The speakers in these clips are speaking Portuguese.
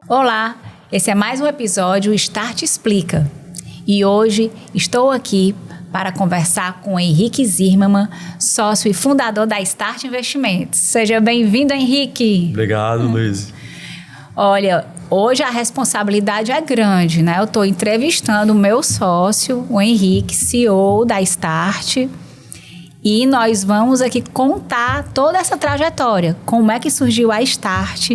Olá, esse é mais um episódio Start Explica. E hoje estou aqui para conversar com Henrique Zimmermann, sócio e fundador da Start Investimentos. Seja bem-vindo, Henrique. Obrigado, Luiz. Olha, hoje a responsabilidade é grande, né? Eu estou entrevistando o meu sócio, o Henrique, CEO da Start, e nós vamos aqui contar toda essa trajetória, como é que surgiu a Start.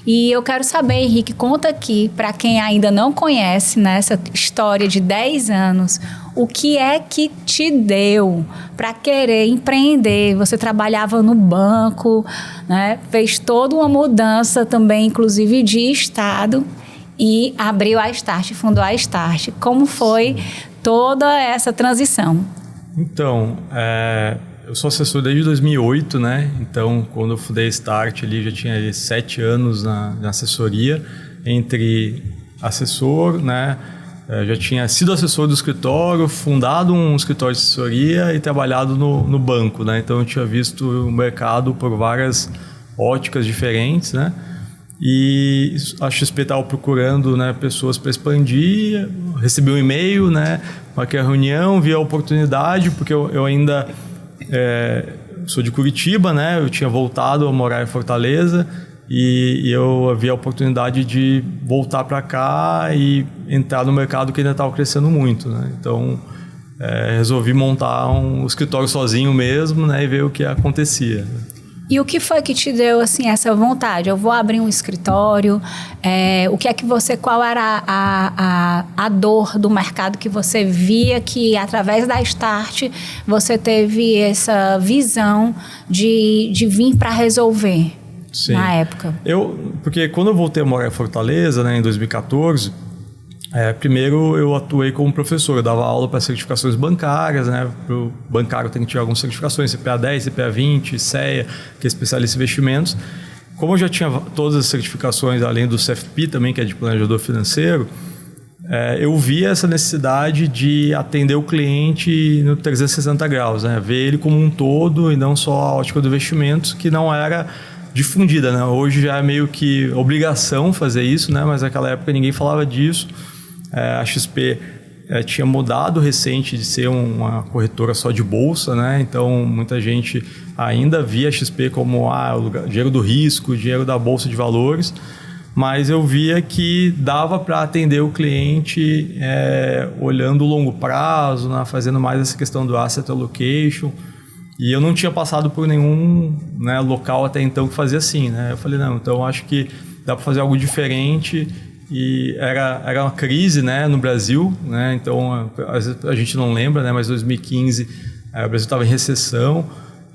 E eu quero saber, Henrique, conta aqui, para quem ainda não conhece, né, essa história de 10 anos, o que é que te deu para querer empreender? Você trabalhava no banco, né, fez toda uma mudança também, inclusive de estado, e abriu a Start, fundou a Start. Como foi toda essa transição? Então, eu sou assessor desde 2008, né? Então, quando eu fundei a Start, ali já tinha 7 anos na assessoria, entre assessor, né? Já tinha sido assessor do escritório, fundado um escritório de assessoria e trabalhado no banco, né? Então, eu tinha visto o mercado por várias óticas diferentes, né? E a XP estava procurando, né, pessoas para expandir, recebi um e-mail, né, marquei a reunião, vi a oportunidade, porque eu ainda sou de Curitiba, né, eu tinha voltado a morar em Fortaleza e eu vi a oportunidade de voltar para cá e entrar no mercado que ainda estava crescendo muito, né, então resolvi montar um escritório sozinho mesmo, né, e ver o que acontecia. E o que foi que te deu, assim, essa vontade? Eu vou abrir um escritório. O que é que qual era a dor do mercado que você via que, através da Start, você teve essa visão de vir para resolver? Sim. Na época? Porque quando eu voltei a morar em Fortaleza, né, em 2014... primeiro eu atuei como professor, eu dava aula para certificações bancárias, né? Para o bancário tem que tirar algumas certificações, CPA 10, CPA 20, CEA, que é especialista em investimentos. Como eu já tinha todas as certificações, além do CFP também, que é de planejador financeiro, eu via essa necessidade de atender o cliente no 360 graus, né? Ver ele como um todo e não só a ótica do investimento, que não era difundida, né? Hoje já é meio que obrigação fazer isso, né? Mas naquela época ninguém falava disso. A XP tinha mudado recente de ser uma corretora só de bolsa, né? Então muita gente ainda via a XP como o dinheiro do risco, o dinheiro da bolsa de valores, mas eu via que dava para atender o cliente olhando o longo prazo, né? Fazendo mais essa questão do asset allocation. E eu não tinha passado por nenhum, né, local até então que fazia assim, né? Eu falei, não, então acho que dá para fazer algo diferente. E era uma crise, né, no Brasil, né? Então às vezes a gente não lembra, né, mas 2015 o Brasil estava em recessão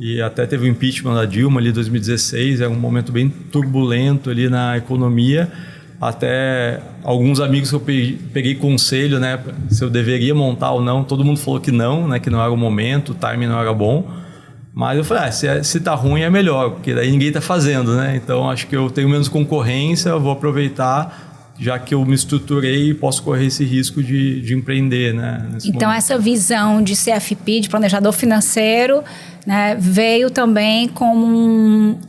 e até teve o impeachment da Dilma ali em 2016, era um momento bem turbulento ali na economia. Até alguns amigos que eu peguei conselho, né, se eu deveria montar ou não, todo mundo falou que não, né, que não era o momento, o timing não era bom. Mas eu falei, se tá ruim é melhor, porque daí ninguém tá fazendo, né? Então acho que eu tenho menos concorrência, eu vou aproveitar, já que eu me estruturei e posso correr esse risco de empreender, né? Então, essa visão de CFP, de planejador financeiro, né, veio também como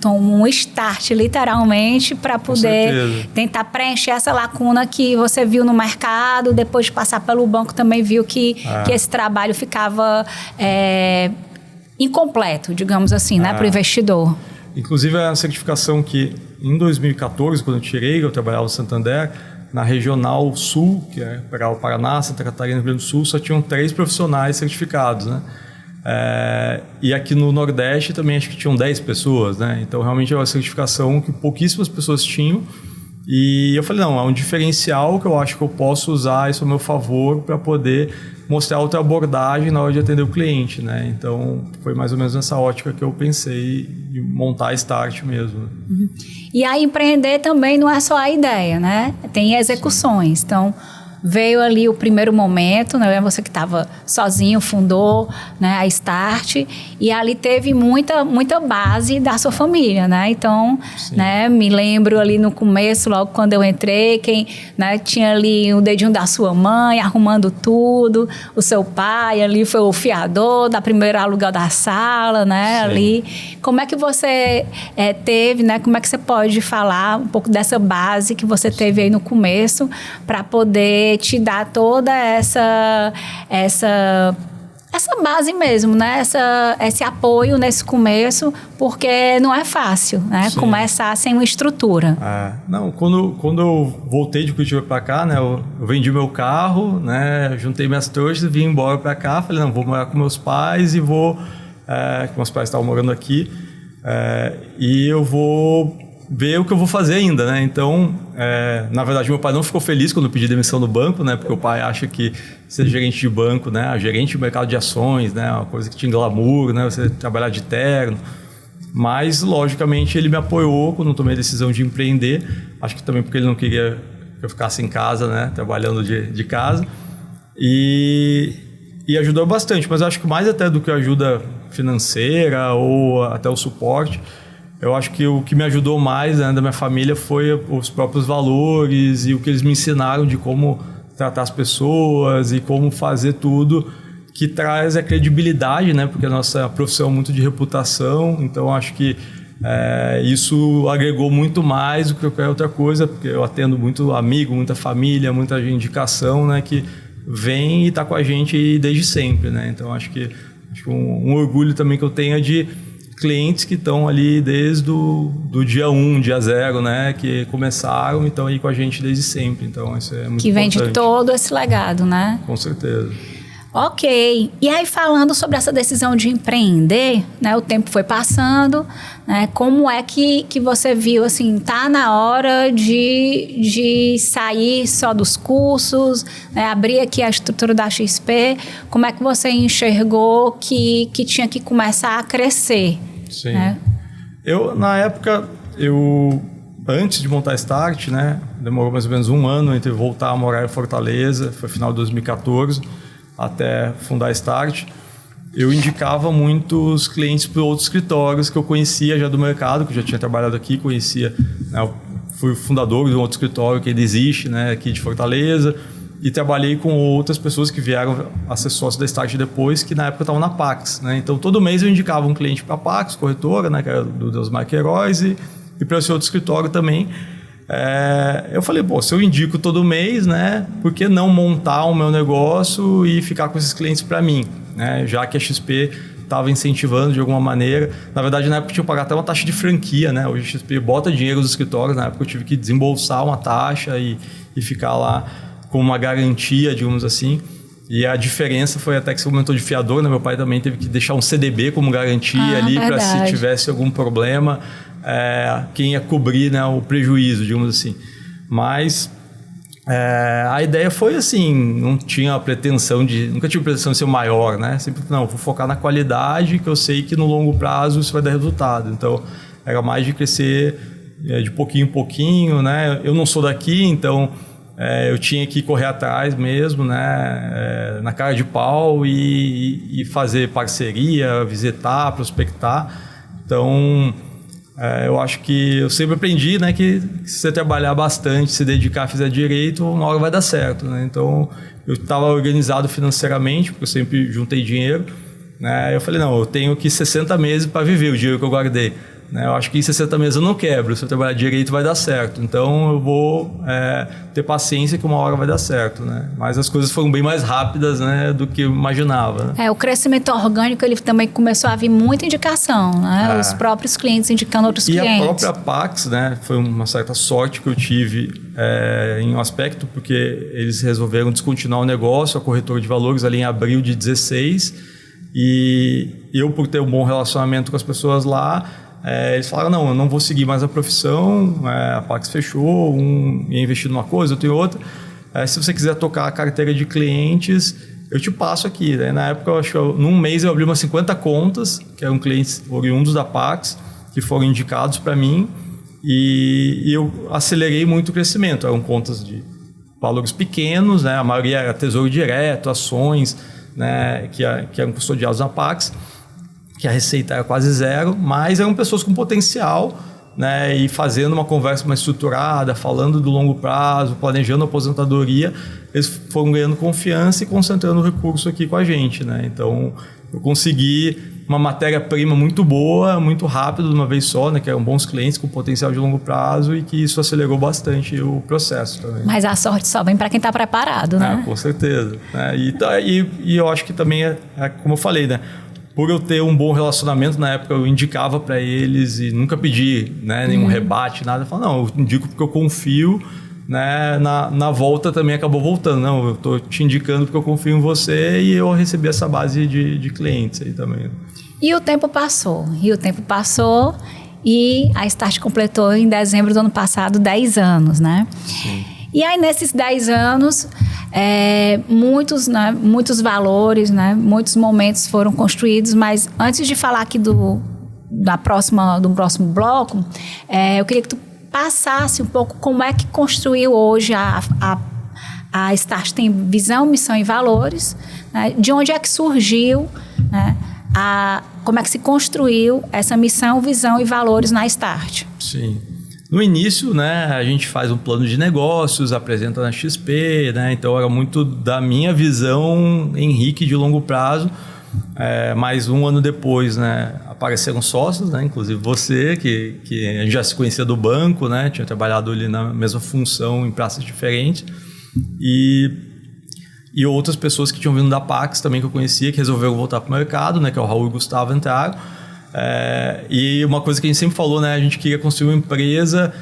um start, literalmente, para poder tentar preencher essa lacuna que você viu no mercado, depois de passar pelo banco também viu que esse trabalho ficava incompleto, digamos assim, né, para o investidor. Inclusive, é uma certificação que, em 2014, quando eu tirei, eu trabalhava no Santander, na Regional Sul, que é para o Paraná, Santa Catarina e Rio Grande do Sul, só tinham 3 profissionais certificados, né? E aqui no Nordeste também acho que tinham 10 pessoas, né? Então, realmente é uma certificação que pouquíssimas pessoas tinham. E eu falei, não, é um diferencial que eu acho que eu posso usar isso a meu favor para poder mostrar outra abordagem na hora de atender o cliente, né? Então, foi mais ou menos nessa ótica que eu pensei de montar a Start mesmo. Uhum. E aí, empreender também não é só a ideia, né? Tem execuções. Sim. Então, veio ali o primeiro momento, né? Você que estava sozinho fundou, né, a Start, e ali teve muita base da sua família, né? Então, né, me lembro ali no começo, logo quando eu entrei, né, tinha ali o dedinho da sua mãe arrumando tudo, o seu pai ali foi o fiador da primeira aluguel da sala, né? Sim. Ali. Como é que você teve, né? Como é que você pode falar um pouco dessa base que você teve aí no começo para poder te dar toda essa base mesmo, né? Esse apoio nesse começo, porque não é fácil, né? Sim. Começar sem uma estrutura. Não, quando eu voltei de Curitiba para cá, né? Eu vendi meu carro, né? Juntei minhas trouxas, vim embora para cá, falei, não, vou morar com meus pais e vou... que meus pais estavam morando aqui, e eu vou ver o que eu vou fazer ainda, né? Então, na verdade, meu pai não ficou feliz quando eu pedi demissão do banco, né? Porque o pai acha que ser gerente de banco, né? Gerente de mercado de ações, né? Uma coisa que tinha glamour, né? Você trabalhar de terno. Mas, logicamente, ele me apoiou quando eu tomei a decisão de empreender. Acho que também porque ele não queria que eu ficasse em casa, né? Trabalhando de casa. E ajudou bastante. Mas acho que mais até do que a ajuda financeira ou até o suporte, eu acho que o que me ajudou mais, né, da minha família foi os próprios valores e o que eles me ensinaram de como tratar as pessoas e como fazer tudo que traz a credibilidade, né? Porque a nossa profissão é muito de reputação, então acho que isso agregou muito mais do que qualquer outra coisa, porque eu atendo muito amigo, muita família, muita indicação, né, que vem e está com a gente desde sempre, né? Então acho que um orgulho também que eu tenho é de clientes que estão ali desde do dia 1, dia 0, né? Que começaram e estão aí com a gente desde sempre. Então, isso é muito que vem importante. De todo esse legado, né? Com certeza. Ok. E aí, falando sobre essa decisão de empreender, né? O tempo foi passando, né? Como é que você viu, assim, tá na hora de sair só dos cursos, né? Abrir aqui a estrutura da XP, como é que você enxergou que tinha que começar a crescer? Sim. Né? Na época, antes de montar a Start, né? Demorou mais ou menos 1 ano entre voltar a morar em Fortaleza, foi final de 2014, até fundar a Start. Eu indicava muitos clientes para outros escritórios que eu conhecia já do mercado, que eu já tinha trabalhado aqui, conhecia, né, eu fui fundador de um outro escritório que ainda existe, né, aqui de Fortaleza, e trabalhei com outras pessoas que vieram a ser sócios da Start depois, que na época estavam na Pax, né? Então todo mês eu indicava um cliente para a Pax, corretora, né, que era do Deusmar Queiroz, e para esse outro escritório também. Eu falei, se eu indico todo mês, né, por que não montar o meu negócio e ficar com esses clientes para mim, né, já que a XP estava incentivando de alguma maneira. Na verdade, na época eu tinha que pagar até uma taxa de franquia, né? Hoje a XP bota dinheiro nos escritórios, na época eu tive que desembolsar uma taxa e ficar lá com uma garantia, digamos assim. E a diferença foi até que você comentou de fiador, né? Meu pai também teve que deixar um CDB como garantia ali para se tivesse algum problema, quem ia cobrir, né, o prejuízo, digamos assim. Mas a ideia foi assim, nunca tive pretensão de ser o maior, né? Sempre, vou focar na qualidade, que eu sei que no longo prazo isso vai dar resultado. Então, era mais de crescer de pouquinho em pouquinho, né? Eu não sou daqui, então eu tinha que correr atrás mesmo, né? Na cara de pau e fazer parceria, visitar, prospectar. Então, eu acho que eu sempre aprendi, né, que se você trabalhar bastante, se dedicar, fizer direito, uma hora vai dar certo, né? Então, eu estava organizado financeiramente, porque eu sempre juntei dinheiro, né? Eu falei, não, eu tenho aqui 60 meses para viver o dinheiro que eu guardei, né? Eu acho que em 60 meses eu não quebro, se eu trabalhar direito vai dar certo. Então, eu vou ter paciência que uma hora vai dar certo, né? Mas as coisas foram bem mais rápidas, né, do que eu imaginava, né? O crescimento orgânico, ele também começou a vir muita indicação, né? Os próprios clientes indicando outros clientes. E a própria Pax, né, foi uma certa sorte que eu tive em um aspecto, porque eles resolveram descontinuar o negócio, a corretora de valores, ali em abril de 2016, e eu, por ter um bom relacionamento com as pessoas lá, eles falaram, não, eu não vou seguir mais a profissão, a Pax fechou, ia investir numa coisa, outro em outra. Se você quiser tocar a carteira de clientes, eu te passo aqui. Né? Na época, eu acho que num mês eu abri umas 50 contas, que eram clientes oriundos da Pax, que foram indicados para mim, e eu acelerei muito o crescimento. Eram contas de valores pequenos, né? A maioria era tesouro direto, ações, né, que eram custodiados na Pax, que a receita era quase zero, mas eram pessoas com potencial, né, e fazendo uma conversa mais estruturada, falando do longo prazo, planejando a aposentadoria, eles foram ganhando confiança e concentrando o recurso aqui com a gente, né? Então, eu consegui uma matéria-prima muito boa, muito rápido de uma vez só, né, que eram bons clientes com potencial de longo prazo e que isso acelerou bastante o processo também. Mas a sorte só vem para quem está preparado, né? Com certeza. E eu acho que também, como eu falei, né, por eu ter um bom relacionamento, na época eu indicava para eles e nunca pedi, né, nenhum rebate, nada. Eu falava, não, eu indico porque eu confio, né, na volta também acabou voltando. Não, eu estou te indicando porque eu confio em você e eu recebi essa base de clientes aí também. E o tempo passou, e a Start completou em dezembro do ano passado 10 anos, né? Sim. E aí, nesses 10 anos, muitos valores, né, muitos momentos foram construídos, mas antes de falar aqui do próximo bloco, eu queria que tu passasse um pouco como é que construiu hoje a Start tem visão, missão e valores, né, de onde é que surgiu, né, como é que se construiu essa missão, visão e valores na Start. Sim. No início, né, a gente faz um plano de negócios, apresenta na XP, né, então era muito da minha visão, Henrique, de longo prazo. Mais um ano depois, né, apareceram sócios, né, inclusive você, que a gente já se conhecia do banco, né, tinha trabalhado ali na mesma função em praças diferentes. E outras pessoas que tinham vindo da Pax também que eu conhecia, que resolveram voltar para o mercado, né, que é o Raul e o Gustavo entraram. E uma coisa que a gente sempre falou, né, a gente queria construir uma empresa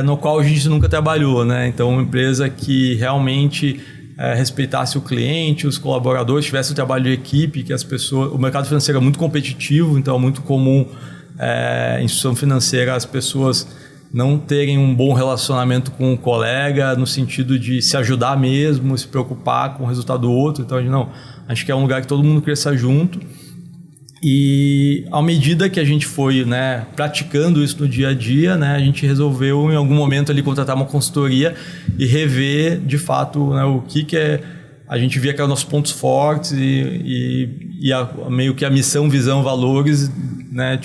no qual a gente nunca trabalhou, né? Então, uma empresa que realmente respeitasse o cliente, os colaboradores, tivesse o trabalho de equipe, que as pessoas... O mercado financeiro é muito competitivo, então é muito comum em instituição financeira as pessoas não terem um bom relacionamento com o colega, no sentido de se ajudar mesmo, se preocupar com o resultado do outro. Então, a gente quer um lugar que todo mundo cresça junto. E, à medida que a gente foi, né, praticando isso no dia a dia, né, a gente resolveu, em algum momento, ali, contratar uma consultoria e rever, de fato, né, o que a gente via que eram nossos pontos fortes meio que a missão, visão, valores, né,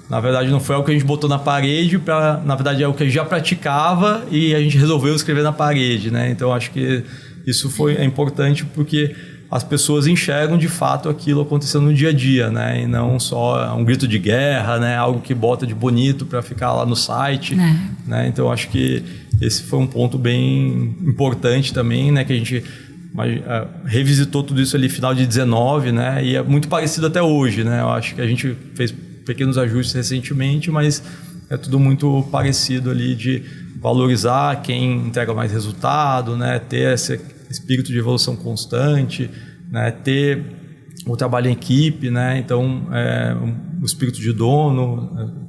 na verdade, não foi algo que a gente botou na parede, na verdade, é o que a gente já praticava e a gente resolveu escrever na parede, né? Então, acho que isso é importante porque as pessoas enxergam, de fato, aquilo acontecendo no dia a dia, né? E não só um grito de guerra, né? Algo que bota de bonito para ficar lá no site, né? Então, acho que esse foi um ponto bem importante também, né? Que a gente revisitou tudo isso ali final de 19, né? E é muito parecido até hoje, né? Eu acho que a gente fez pequenos ajustes recentemente, mas é tudo muito parecido ali de valorizar quem entrega mais resultado, né? Ter esse espírito de evolução constante, né? Ter o trabalho em equipe, né? Então, o espírito de dono,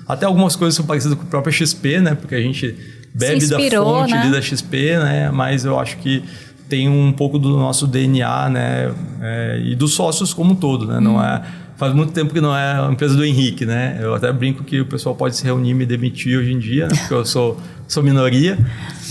até algumas coisas são parecidas com a própria XP, né? Porque a gente bebe da fonte, né, ali da XP, né? Mas eu acho que tem um pouco do nosso DNA, né? E dos sócios como um todo, né? Não faz muito tempo que não é a empresa do Henrique, né? Eu até brinco que o pessoal pode se reunir e me demitir hoje em dia, né? Porque eu sou minoria,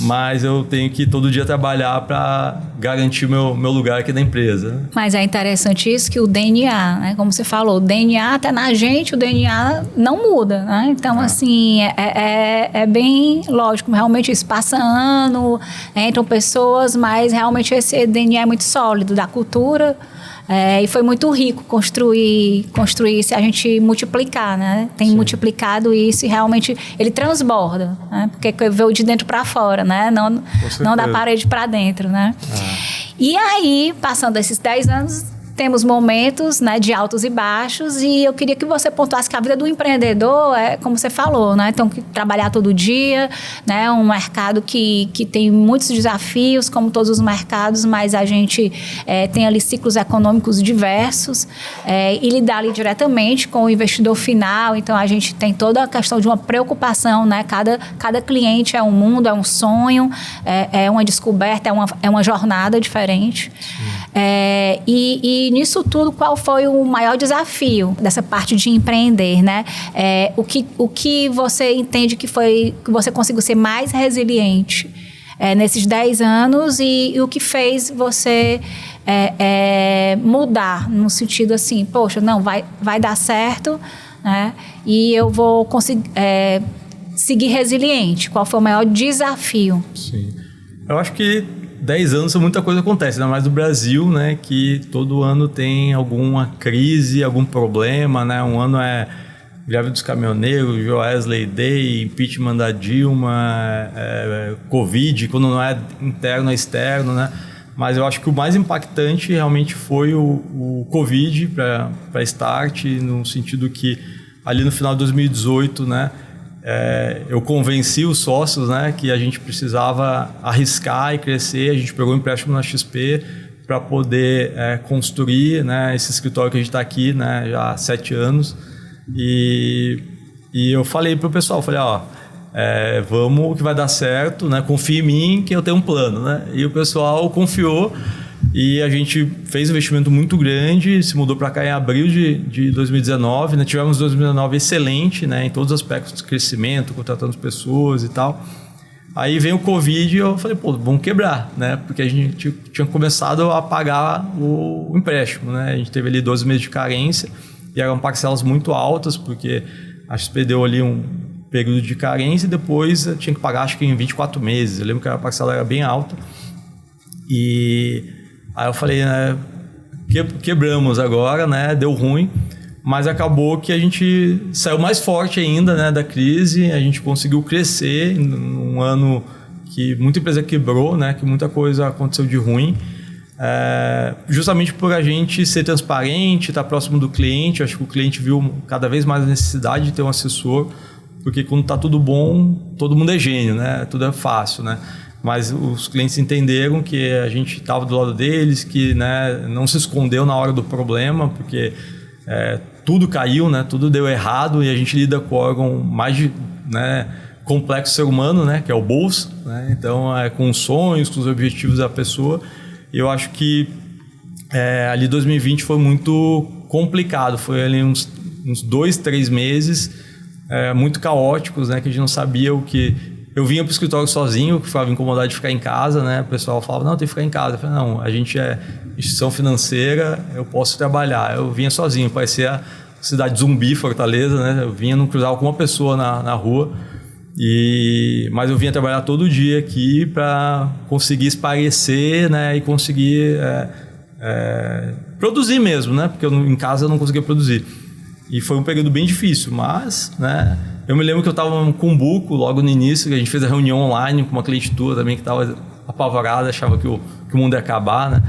mas eu tenho que todo dia trabalhar para garantir meu lugar aqui na empresa. Mas é interessante isso, que o DNA, né? Como você falou, o DNA até na gente, o DNA não muda, né? Então, assim, é bem lógico, realmente isso passa ano, entram pessoas, mas realmente esse DNA é muito sólido, da cultura. E foi muito rico construir isso, a gente multiplicar, né? Tem multiplicado isso e realmente ele transborda, né? Porque veio de dentro para fora, né? Não da parede para dentro, né? E aí, passando esses 10 anos, temos momentos, né, de altos e baixos, e eu queria que você pontuasse que a vida do empreendedor é como você falou, né? Então, trabalhar todo dia, né? Um mercado que tem muitos desafios, como todos os mercados, mas a gente tem ali ciclos econômicos diversos, e lidar ali diretamente com o investidor final. Então, a gente tem toda a questão de uma preocupação, né? Cada cliente é um mundo, é um sonho, é uma descoberta, é uma jornada diferente. E nisso tudo, qual foi o maior desafio dessa parte de empreender, né? O que você entende que você conseguiu ser mais resiliente nesses 10 anos e o que fez você mudar, no sentido assim, poxa, não, vai dar certo, né? E eu vou conseguir seguir resiliente. Qual foi o maior desafio? Sim. Eu acho que 10 anos muita coisa acontece, ainda mais no Brasil, né? Que todo ano tem alguma crise, algum problema, né? Um ano é greve dos caminhoneiros, Joesley Day, impeachment da Dilma, Covid, quando não é interno, é externo, né? Mas eu acho que o mais impactante realmente foi o Covid para Start, no sentido que ali no final de 2018, né? Eu convenci os sócios, né, que a gente precisava arriscar e crescer. A gente pegou um empréstimo na XP para poder construir, né, esse escritório que a gente está aqui, né, já há 7 anos. E eu falei para o pessoal, vamos que vai dar certo, né, confia em mim que eu tenho um plano, né? E o pessoal confiou. E a gente fez um investimento muito grande, se mudou para cá em abril de 2019, né? Tivemos 2019 excelente, né? Em todos os aspectos de crescimento, contratando pessoas e tal. Aí vem o Covid e eu falei, vamos quebrar, né? Porque a gente tinha começado a pagar o empréstimo, né? A gente teve ali 12 meses de carência e eram parcelas muito altas, porque a XP deu ali um período de carência e depois tinha que pagar, acho que em 24 meses. Eu lembro que a parcela era bem alta. E aí eu falei, né, quebramos agora, né, deu ruim, mas acabou que a gente saiu mais forte ainda, né, da crise. A gente conseguiu crescer num ano que muita empresa quebrou, né, que muita coisa aconteceu de ruim, justamente por a gente ser transparente, estar próximo do cliente. Acho que o cliente viu cada vez mais a necessidade de ter um assessor, porque quando está tudo bom, todo mundo é gênio, né, tudo é fácil, né? Mas os clientes entenderam que a gente estava do lado deles, que, né, não se escondeu na hora do problema, porque tudo caiu, né, tudo deu errado, e a gente lida com o órgão mais complexo do ser humano, né, que é o bolso, né? Então com os sonhos, com os objetivos da pessoa. E eu acho que ali 2020 foi muito complicado, foi ali uns 2, 3 meses muito caóticos, né, que a gente não sabia o que... Eu vinha para o escritório sozinho, que ficava incomodado de ficar em casa, né? O pessoal falava, não, tem que ficar em casa. Eu falei, não, a gente é instituição financeira, eu posso trabalhar. Eu vinha sozinho, parecia a cidade zumbi, Fortaleza, né? Eu vinha, não cruzava com uma pessoa na rua. Mas eu vinha trabalhar todo dia aqui para conseguir esparecer, né? E conseguir produzir mesmo, né? Porque em casa eu não conseguia produzir. E foi um período bem difícil, mas, né? Eu me lembro que eu estava no Cumbuco, logo no início, que a gente fez a reunião online com uma cliente tua também que estava apavorada, achava que o mundo ia acabar, né?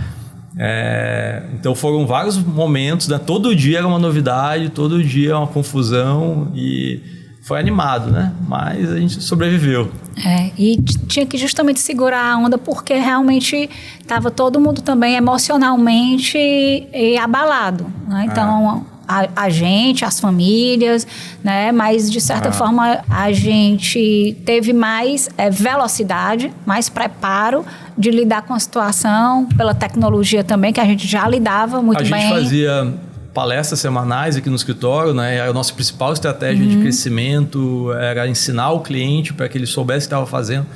Então foram vários momentos, né? Todo dia era uma novidade, todo dia uma confusão, e foi animado, né? Mas a gente sobreviveu. E tinha que justamente segurar a onda, porque realmente estava todo mundo também emocionalmente abalado, né? Então... A gente, as famílias, né? Mas de certa forma a gente teve mais velocidade, mais preparo de lidar com a situação, pela tecnologia também, que a gente já lidava muito bem. A gente fazia palestras semanais aqui no escritório, né? A nossa principal estratégia de crescimento era ensinar o cliente para que ele soubesse o que estava fazendo.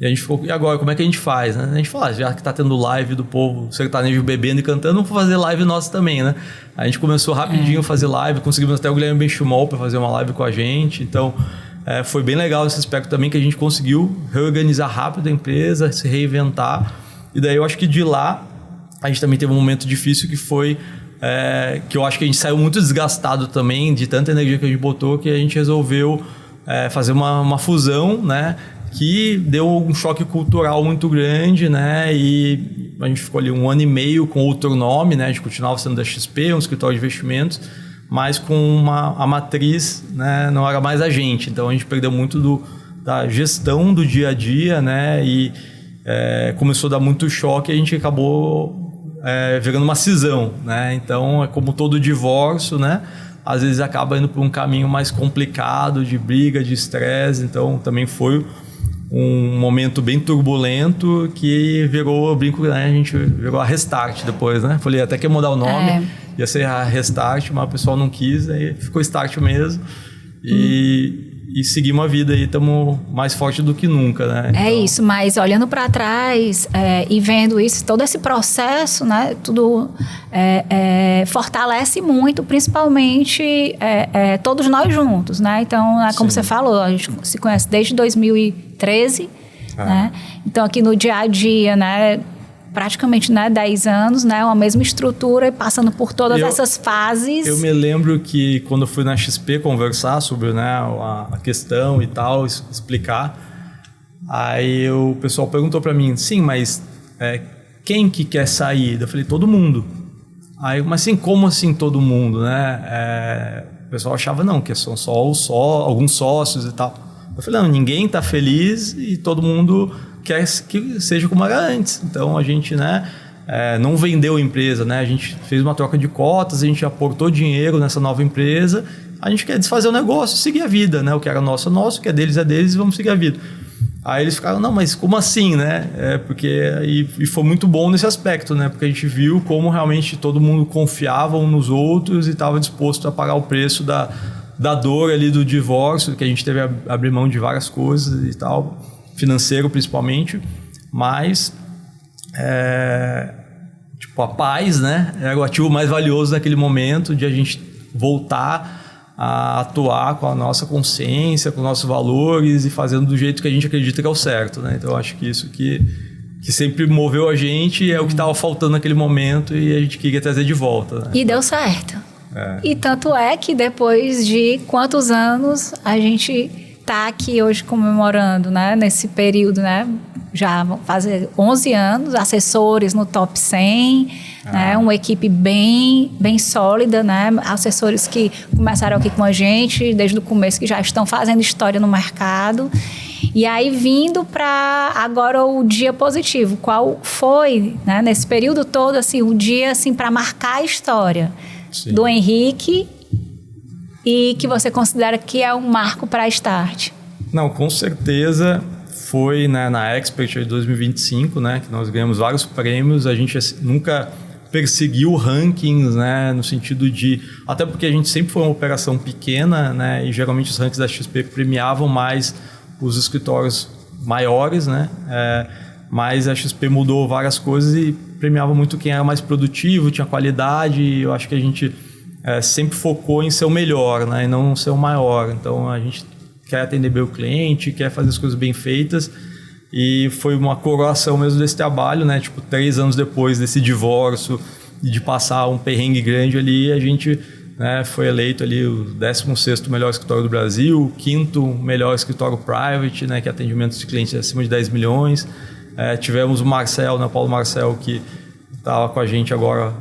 E a gente ficou, e agora, como é que a gente faz, né? A gente falou, já que está tendo live do povo sertanejo bebendo e cantando, vamos fazer live nossa também, né? A gente começou rapidinho a fazer live, conseguimos até o Guilherme Benchimol para fazer uma live com a gente. Então, foi bem legal esse aspecto também, que a gente conseguiu reorganizar rápido a empresa, se reinventar. E daí eu acho que de lá, a gente também teve um momento difícil que foi... que eu acho que a gente saiu muito desgastado também, de tanta energia que a gente botou, que a gente resolveu fazer uma fusão, né? Que deu um choque cultural muito grande, né? E a gente ficou ali 1 ano e meio com outro nome, né? A gente continuava sendo da XP, um escritório de investimentos, mas com a matriz, né? Não era mais a gente. Então a gente perdeu muito da gestão do dia a dia, né? E começou a dar muito choque, e a gente acabou virando uma cisão, né? Então é como todo divórcio, né? Às vezes acaba indo por um caminho mais complicado, de briga, de estresse. Então também foi um momento bem turbulento, que virou, eu brinco, né? A gente virou a Restart depois, né? Falei, até que ia mudar o nome, ia ser a Restart, mas o pessoal não quis, aí ficou Start mesmo. E e seguimos a vida aí, estamos mais fortes do que nunca, né? É isso, mas olhando para trás e vendo isso, todo esse processo, né, tudo fortalece muito, principalmente todos nós juntos, né? Então, como você falou, a gente se conhece desde 2013, né? Então, aqui no dia a dia, né, praticamente 10 anos, né, uma mesma estrutura e passando por todas essas fases. Eu me lembro que quando eu fui na XP conversar sobre, né, a questão e tal, explicar, aí o pessoal perguntou para mim, sim, mas quem que quer sair? Eu falei, todo mundo. Aí, mas assim, como assim todo mundo, né? O pessoal achava, não, que são só alguns sócios e tal. Eu falei, não, ninguém está feliz e todo mundo quer que seja como era antes. Então, a gente, né, não vendeu a empresa, né? A gente fez uma troca de cotas, a gente aportou dinheiro nessa nova empresa. A gente quer desfazer o negócio, seguir a vida, né? O que era nosso é nosso, o que é deles e vamos seguir a vida. Aí eles ficaram, não, mas como assim, né? E foi muito bom nesse aspecto, né? Porque a gente viu como realmente todo mundo confiava uns nos outros e estava disposto a pagar o preço da dor ali do divórcio, que a gente teve a abrir mão de várias coisas e tal, financeiro principalmente, mas a paz, né, era o ativo mais valioso naquele momento de a gente voltar a atuar com a nossa consciência, com nossos valores e fazendo do jeito que a gente acredita que é o certo, né? Então eu acho que isso que sempre moveu a gente é o que estava faltando naquele momento e a gente queria trazer de volta, né? E deu certo. E tanto é que depois de quantos anos a gente está aqui hoje comemorando, né? Nesse período, né? Já vão fazer 11 anos, assessores no top 100, né? Uma equipe bem sólida, né? Assessores que começaram aqui com a gente desde o começo, que já estão fazendo história no mercado. E aí, vindo para agora o dia positivo, qual foi, né? Nesse período todo, assim, o dia assim, para marcar a história do Henrique e que você considera que é um marco para a Start? Não, com certeza foi, né, na Expert de 2025, né, que nós ganhamos vários prêmios. A gente nunca perseguiu rankings, né, no sentido de... Até porque a gente sempre foi uma operação pequena, né, e geralmente os rankings da XP premiavam mais os escritórios maiores, né, mas a XP mudou várias coisas e premiava muito quem era mais produtivo, tinha qualidade, e eu acho que a gente sempre focou em ser o melhor, né, e não ser o maior. Então a gente quer atender bem o cliente, quer fazer as coisas bem feitas, e foi uma coroação mesmo desse trabalho, né, tipo 3 anos depois desse divórcio e de passar um perrengue grande ali, a gente, né, foi eleito ali o 16º melhor escritório do Brasil, o 5º melhor escritório private, né, que é atendimento de clientes acima de 10 milhões. Tivemos o Marcel, né, Paulo Marcel, que estava com a gente agora,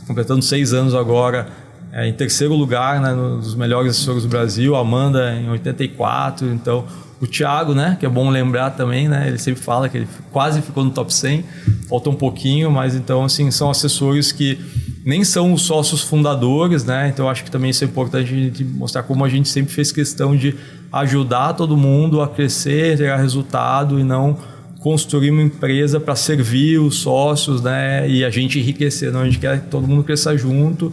completando 6 anos agora, em 3º lugar, né, dos melhores assessores do Brasil, a Amanda em 84, então o Thiago, né, que é bom lembrar também, né, ele sempre fala que ele quase ficou no top 100, falta um pouquinho, mas então assim, são assessores que nem são os sócios fundadores, né, então acho que também isso é importante a gente mostrar como a gente sempre fez questão de ajudar todo mundo a crescer, ter resultado e não construir uma empresa para servir os sócios, né, e a gente enriquecer, não, a gente quer que todo mundo cresça junto.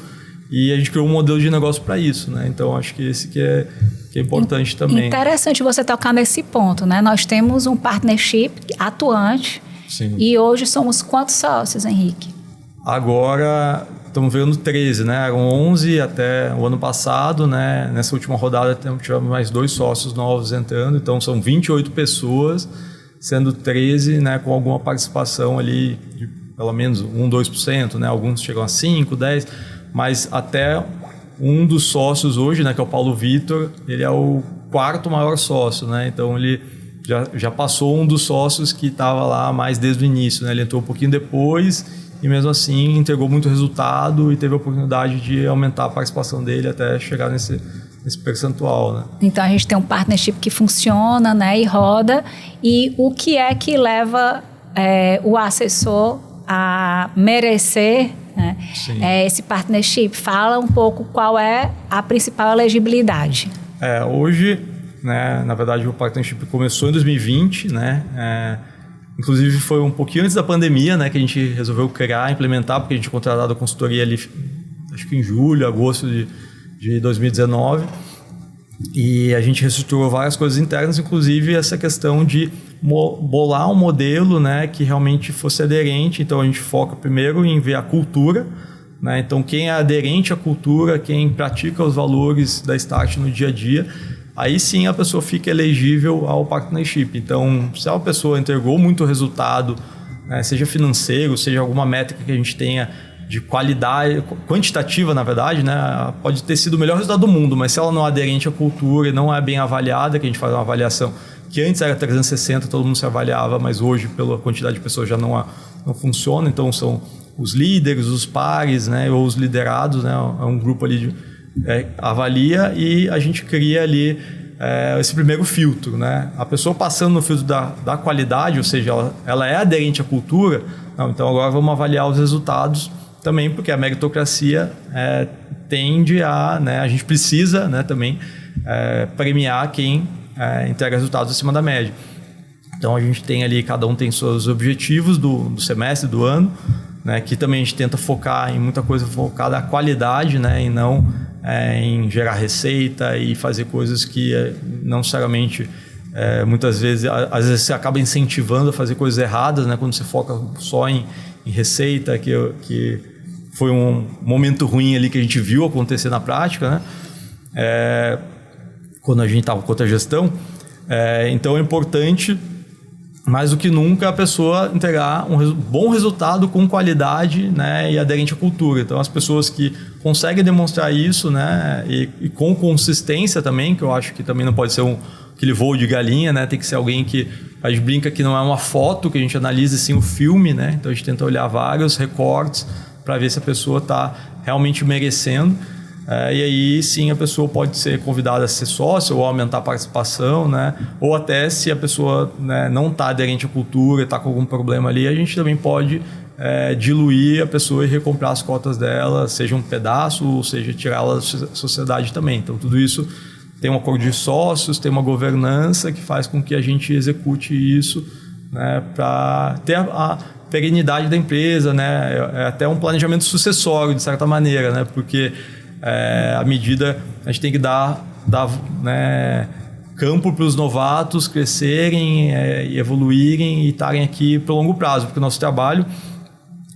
E a gente criou um modelo de negócio para isso, né? Então, acho que esse que é importante também. Interessante você tocar nesse ponto, né? Nós temos um partnership atuante. Sim. E hoje somos quantos sócios, Henrique? Agora, estamos vendo 13, né? Eram 11 até o ano passado, né? Nessa última rodada, tivemos mais 2 sócios novos entrando. Então, são 28 pessoas, sendo 13, né? Com alguma participação ali de pelo menos 2%, né? Alguns chegam a 5%, 10%. Mas até um dos sócios hoje, né, que é o Paulo Vitor, ele é o 4º maior sócio, né? Então ele já passou um dos sócios que estava lá mais desde o início, né? Ele entrou um pouquinho depois e mesmo assim entregou muito resultado e teve a oportunidade de aumentar a participação dele até chegar nesse percentual, né? Então a gente tem um partnership que funciona, né, e roda. E o que é que leva o assessor a merecer, né, esse partnership? Fala um pouco qual é a principal elegibilidade. Hoje, né, na verdade, o partnership começou em 2020, né, inclusive foi um pouquinho antes da pandemia, né, que a gente resolveu criar, implementar, porque a gente tinha contratado a consultoria ali, acho que em julho, agosto de 2019. E a gente reestruturou várias coisas internas, inclusive essa questão de bolar um modelo, né, que realmente fosse aderente. Então a gente foca primeiro em ver a cultura, né? Então quem é aderente à cultura, quem pratica os valores da Start no dia a dia, aí sim a pessoa fica elegível ao partnership. Então se a pessoa entregou muito resultado, né, seja financeiro, seja alguma métrica que a gente tenha de qualidade, quantitativa na verdade, né? Pode ter sido o melhor resultado do mundo, mas se ela não é aderente à cultura e não é bem avaliada, que a gente faz uma avaliação que antes era 360, todo mundo se avaliava, mas hoje pela quantidade de pessoas já não funciona, então são os líderes, os pares, né? Ou os liderados, né? É um grupo ali avalia e a gente cria ali esse primeiro filtro, né? A pessoa passando no filtro da qualidade, ou seja, ela é aderente à cultura, não, então agora vamos avaliar os resultados também, porque a meritocracia tende né, a gente precisa, né, também premiar quem entrega resultados acima da média. Então a gente tem ali, cada um tem seus objetivos do semestre, do ano, né, que também a gente tenta focar em muita coisa focada na qualidade, né, e não em gerar receita e fazer coisas que não necessariamente, muitas vezes, às vezes você acaba incentivando a fazer coisas erradas, né, quando você foca só em receita, que foi um momento ruim ali que a gente viu acontecer na prática, né? Quando a gente estava com outra gestão. Então é importante, mais do que nunca, a pessoa entregar um bom resultado com qualidade, né, e aderente à cultura. Então as pessoas que conseguem demonstrar isso, né, e com consistência também, que eu acho que também não pode ser aquele voo de galinha, né, tem que ser alguém que a gente brinca que não é uma foto, que a gente analisa sim o filme, né, então a gente tenta olhar vários recortes para ver se a pessoa está realmente merecendo. E aí sim a pessoa pode ser convidada a ser sócio ou aumentar a participação, né? Ou até se a pessoa, né, não está aderente à cultura, está com algum problema ali, a gente também pode diluir a pessoa e recomprar as cotas dela, seja um pedaço ou seja tirá-la da sociedade também. Então tudo isso tem um acordo de sócios, tem uma governança que faz com que a gente execute isso, né, para ter a perenidade da empresa, né? É até um planejamento sucessório de certa maneira, né? Porque à medida a gente tem que dar né, campo para os novatos crescerem e evoluírem e estarem aqui para o longo prazo, porque o nosso trabalho,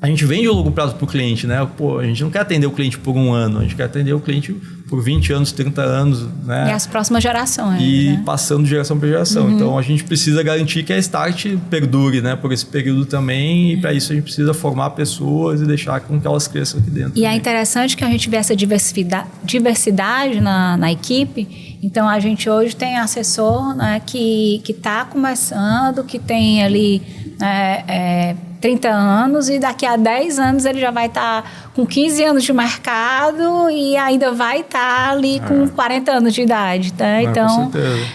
a gente vende o longo prazo para o cliente, né? Pô, a gente não quer atender o cliente por um ano, a gente quer atender o cliente por 20 anos, 30 anos, né? E as próximas gerações. E né? passando de geração para geração. Uhum. Então a gente precisa garantir que a Start perdure, né, por esse período também, e para isso a gente precisa formar pessoas e deixar com que elas cresçam aqui dentro. E é interessante que a gente vê essa diversidade na equipe. Então a gente hoje tem assessor, né, que está começando, que tem ali 30 anos e daqui a 10 anos ele já vai estar com 15 anos de mercado e ainda vai estar ali com 40 anos de idade, tá? Então,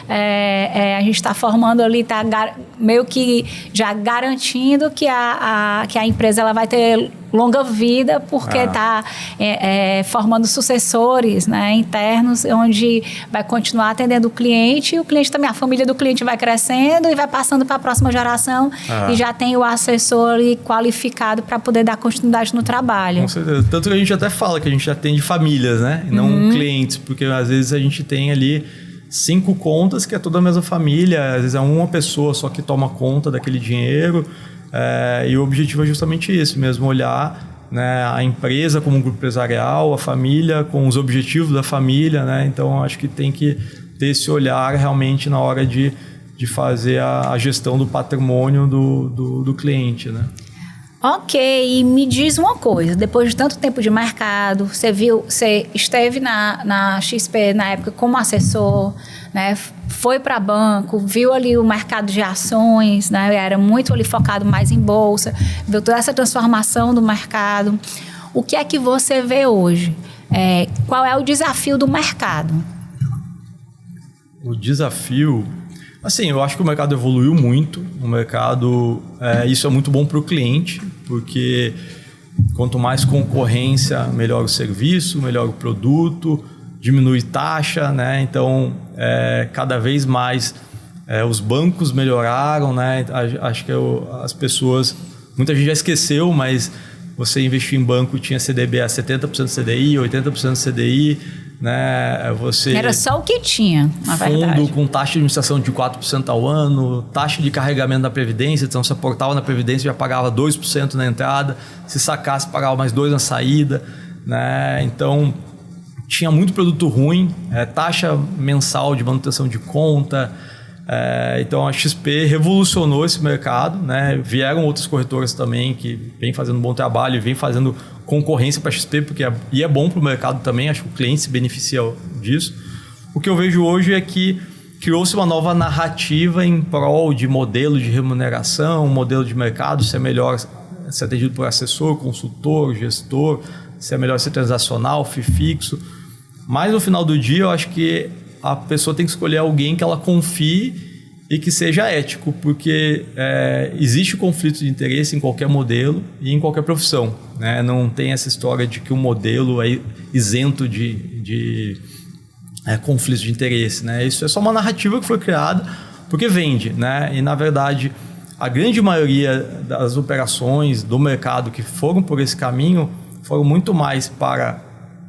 a gente está formando ali, está meio que já garantindo que a empresa ela vai ter longa vida, porque está formando sucessores, né, internos, onde vai continuar atendendo o cliente, e o cliente também, a família do cliente vai crescendo e vai passando para a próxima geração e já tem o assessor ali qualificado para poder dar continuidade no trabalho. Com certeza. Tanto que a gente até fala que a gente atende famílias, né, e não clientes, porque às vezes a gente tem ali 5 contas que é toda a mesma família, às vezes é uma pessoa só que toma conta daquele dinheiro. E o objetivo é justamente isso mesmo, olhar, né, a empresa como um grupo empresarial, a família com os objetivos da família, né? Então acho que tem que ter esse olhar realmente na hora de fazer a gestão do patrimônio do cliente, né? Ok, e me diz uma coisa, depois de tanto tempo de mercado, você esteve na XP na época como assessor, né, foi para banco, viu ali o mercado de ações, né, era muito ali focado mais em bolsa, viu toda essa transformação do mercado. O que é que você vê hoje? Qual é o desafio do mercado? O desafio... Assim, eu acho que o mercado evoluiu muito. O mercado, isso é muito bom para o cliente, porque quanto mais concorrência, melhor o serviço, melhor o produto, diminui taxa, né? Então, cada vez mais os bancos melhoraram, né? Acho que as pessoas, muita gente já esqueceu, mas você investir em banco tinha CDB a 70% CDI, 80% CDI, né? Era só o que tinha, na verdade. Fundo com taxa de administração de 4% ao ano, taxa de carregamento da Previdência, então você aportava na Previdência já pagava 2% na entrada, se sacasse pagava mais 2% na saída, né? Então tinha muito produto ruim, taxa mensal de manutenção de conta. Então a XP revolucionou esse mercado, né? Vieram outras corretoras também que vêm fazendo um bom trabalho e vêm fazendo concorrência para a XP, porque é bom para o mercado também, acho que o cliente se beneficia disso. O que eu vejo hoje é que criou-se uma nova narrativa em prol de modelo de remuneração, modelo de mercado, se é melhor ser atendido por assessor, consultor, gestor, se é melhor ser transacional, FII fixo. Mas no final do dia eu acho que a pessoa tem que escolher alguém que ela confie e que seja ético, porque existe conflito de interesse em qualquer modelo e em qualquer profissão, né? Não tem essa história de que o modelo é isento de conflito de interesse, né? Isso é só uma narrativa que foi criada porque vende, né? E na verdade a grande maioria das operações do mercado que foram por esse caminho foram muito mais para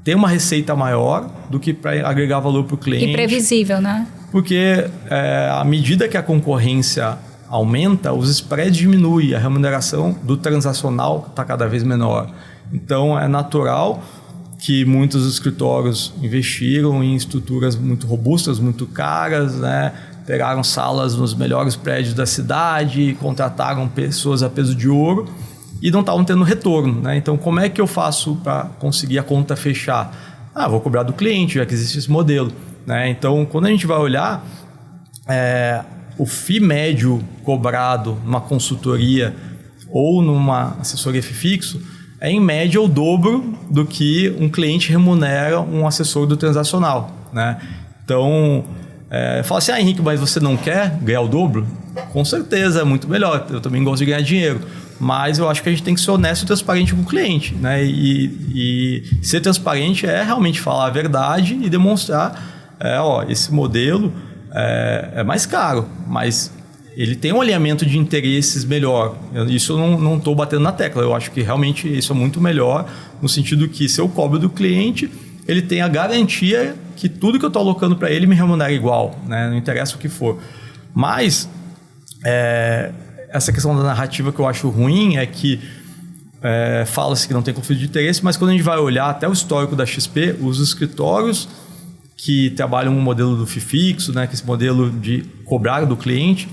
ter uma receita maior do que para agregar valor para o cliente. E previsível, né? Porque à medida que a concorrência aumenta, os spreads diminuem, a remuneração do transacional está cada vez menor. Então é natural que muitos escritórios investiram em estruturas muito robustas, muito caras, né? Pegaram salas nos melhores prédios da cidade, contrataram pessoas a peso de ouro e não estavam tendo retorno, né? Então, como é que eu faço para conseguir a conta fechar? Vou cobrar do cliente, já que existe esse modelo, né? Então, quando a gente vai olhar, o FII médio cobrado numa consultoria ou numa assessoria FII fixo é, em média, o dobro do que um cliente remunera um assessor do transacional, né? Então, fala assim, Henrique, mas você não quer ganhar o dobro? Com certeza, é muito melhor. Eu também gosto de ganhar dinheiro. Mas eu acho que a gente tem que ser honesto e transparente com o cliente, né? E ser transparente é realmente falar a verdade e demonstrar, esse modelo é mais caro, mas ele tem um alinhamento de interesses melhor. Isso eu não estou batendo na tecla. Eu acho que realmente isso é muito melhor, no sentido que se eu cobro do cliente, ele tem a garantia que tudo que eu estou alocando para ele me remunera igual, né? Não interessa o que for. Mas essa questão da narrativa que eu acho ruim é que fala-se que não tem conflito de interesse, mas quando a gente vai olhar até o histórico da XP, os escritórios que trabalham no modelo do FII fixo, né, que esse modelo de cobrar do cliente,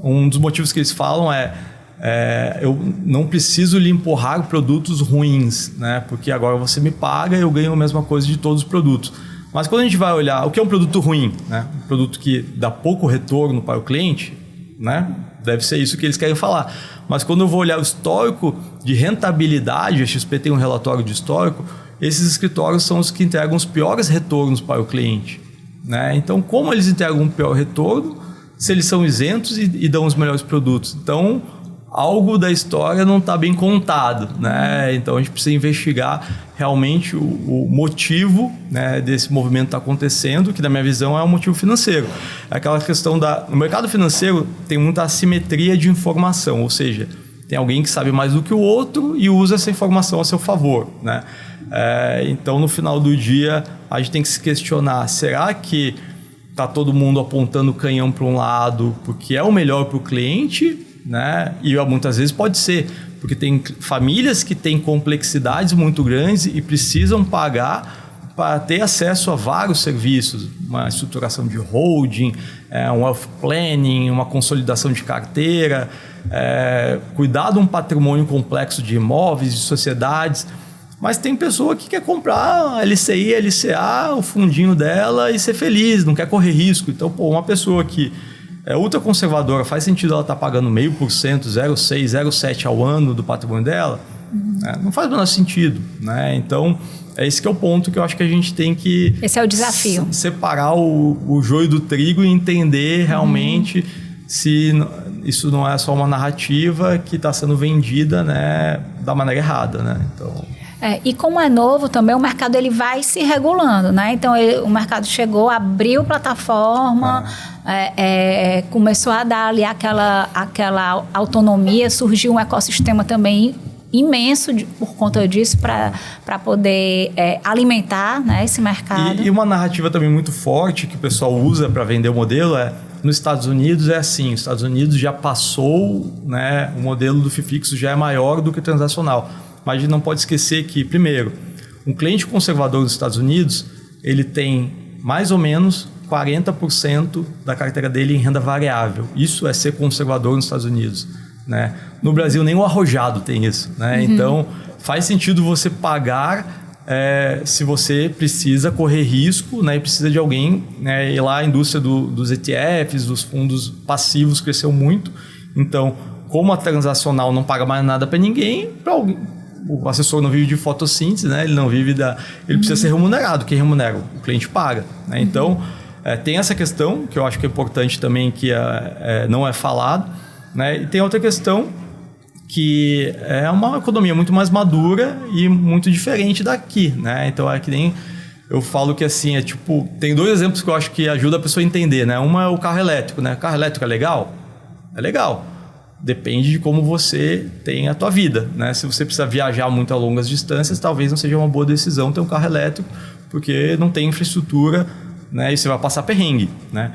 um dos motivos que eles falam eu não preciso lhe empurrar produtos ruins, né, porque agora você me paga e eu ganho a mesma coisa de todos os produtos. Mas quando a gente vai olhar o que é um produto ruim, né, um produto que dá pouco retorno para o cliente, né, deve ser isso que eles querem falar. Mas quando eu vou olhar o histórico de rentabilidade, a XP tem um relatório de histórico, esses escritórios são os que entregam os piores retornos para o cliente, né? Então, como eles entregam um pior retorno se eles são isentos e dão os melhores produtos? Então, algo da história não está bem contado, né? Então, a gente precisa investigar realmente o motivo, né, desse movimento estar acontecendo, que na minha visão é um motivo financeiro. É aquela questão no mercado financeiro tem muita assimetria de informação, ou seja, tem alguém que sabe mais do que o outro e usa essa informação a seu favor, né? Então, no final do dia, a gente tem que se questionar, será que está todo mundo apontando o canhão para um lado porque é o melhor para o cliente, né? E muitas vezes pode ser, porque tem famílias que têm complexidades muito grandes e precisam pagar para ter acesso a vários serviços, uma estruturação de holding, um wealth planning, uma consolidação de carteira, cuidar de um patrimônio complexo de imóveis, de sociedades. Mas tem pessoa que quer comprar LCI, LCA, o fundinho dela e ser feliz, não quer correr risco. Então, uma pessoa que é ultraconservadora, faz sentido ela estar pagando 0,5%, 0,6%, 0,7% ao ano do patrimônio dela? Não faz o menor sentido, né? Então, esse que é o ponto que eu acho que a gente tem que... Esse é o desafio. Separar o joio do trigo e entender realmente se isso não é só uma narrativa que está sendo vendida, né, da maneira errada, né? Então... e como é novo também, o mercado ele vai se regulando, né? Então, o mercado chegou, abriu plataforma, começou a dar ali aquela autonomia, surgiu um ecossistema também imenso por conta disso para poder alimentar, né, esse mercado. E uma narrativa também muito forte que o pessoal usa para vender o modelo nos Estados Unidos é assim, os Estados Unidos já passou, né, o modelo do FII fixo já é maior do que o transacional. Mas a gente não pode esquecer que, primeiro, um cliente conservador nos Estados Unidos, ele tem mais ou menos 40% da carteira dele em renda variável. Isso é ser conservador nos Estados Unidos, né? No Brasil, nem o arrojado tem isso, né? Então, faz sentido você pagar se você precisa correr risco, né? E precisa de alguém, né? E lá a indústria dos ETFs, dos fundos passivos cresceu muito. Então, como a transacional não paga mais nada para ninguém, o assessor não vive de fotossíntese, né? Ele não vive ele precisa ser remunerado. Quem remunera? O cliente paga, né? Então, tem essa questão que eu acho que é importante também, que não é falado, né? E tem outra questão que é uma economia muito mais madura e muito diferente daqui, né? Então, é que nem eu falo que assim, tem 2 exemplos que eu acho que ajuda a pessoa a entender, né? Uma é o carro elétrico, né? O carro elétrico é legal? É legal. Depende de como você tem a tua vida, né? Se você precisa viajar muito a longas distâncias, talvez não seja uma boa decisão ter um carro elétrico, porque não tem infraestrutura, né? E você vai passar perrengue, né?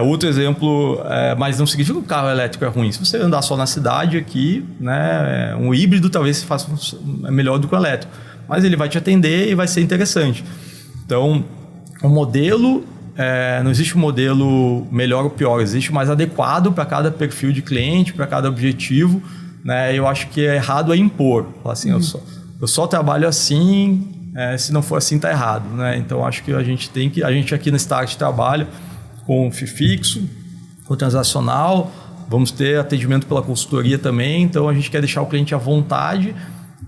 Outro exemplo, mas não significa que o carro elétrico é ruim. Se você andar só na cidade aqui, né? Um híbrido talvez é melhor do que o elétrico, mas ele vai te atender e vai ser interessante. Então, o modelo... não existe um modelo melhor ou pior, existe o mais adequado para cada perfil de cliente, para cada objetivo, né? Eu acho que é errado impor. Falar assim, eu só trabalho assim, se não for assim está errado, né? Então acho que a gente aqui na Start trabalha com FII fixo, com transacional, vamos ter atendimento pela consultoria também, então a gente quer deixar o cliente à vontade